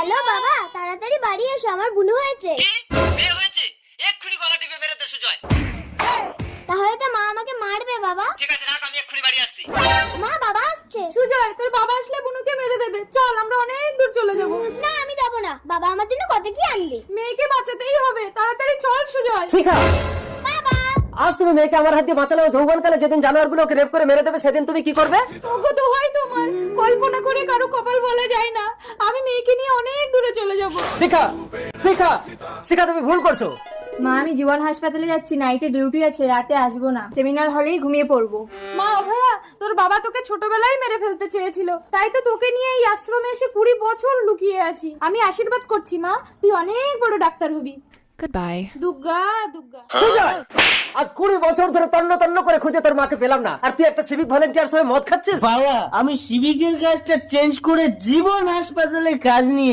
Hello বাবা, তাড়াতাড়ি বাড়ি এসো, আমার বুনু হয়েছে। মেয়ে হয়েছে? এক্ষুনি গলা টিপে বেরোতে সুজয়। তাহলে তো মা আমাকে মারবে বাবা। ঠিক আছে রাখ, আমি এক্ষুনি বাড়ি আসছি। মা, বাবা আসছে। সুজয়, তোর বাবা আসলে বুনুকে মেরে দেবে। চল, আমরা অনেক দূর চলে যাব। না, আমি যাব না। বাবা আমার জন্য কত কি আনবে। মেয়েকে বাঁচাতেই হবে, তাড়াতাড়ি চল সুজয়। শিখা, বাবা, আজ তুমি মেয়েকে আমার হাত দিয়ে বাঁচালে, যৌবনকালে যেদিন জানোয়ারগুলো ওকে রেপ করে মেরে দেবে সেদিন তুমি কি করবে? ওগো দোহাই তোমার, কল্পনা করে কারো কপাল বলা যায় না। আমি মেয়েকে নিয়ে অনেক দূরে চলে যাব। শিখা, শিখা, শিখা, তুমি ভুল করছো। মা, আমি জীবন হাসপাতালে যাচ্ছি, নাইটে ডিউটি আছে, রাতে আসবো না, সেমিনার হলেই ঘুমিয়ে পড়বো। মা, অভয়া, তোর বাবা তোকে ছোটবেলায় মেরে ফেলতে চেয়েছিল, তাই তো তোকে নিয়ে এই আশ্রমে এসে 20 বছর লুকিয়ে আছি। আমি আশীর্বাদ করছি মা, তুই অনেক বড় ডাক্তার হবি। Goodbye. দুর্গা দুর্গা। সুজয়, আজ 20 বছর ধরে তন্ন তন্ন করে খুঁজে তোর মাকে পেলাম না, আর তুই একটা সিভিক ভলেন্টিয়ার হয়ে মদ খাচ্ছিস। বাবা, আমি সিভিকের কাজটা চেঞ্জ করে জীবন হাসপাতালের কাজ নিয়ে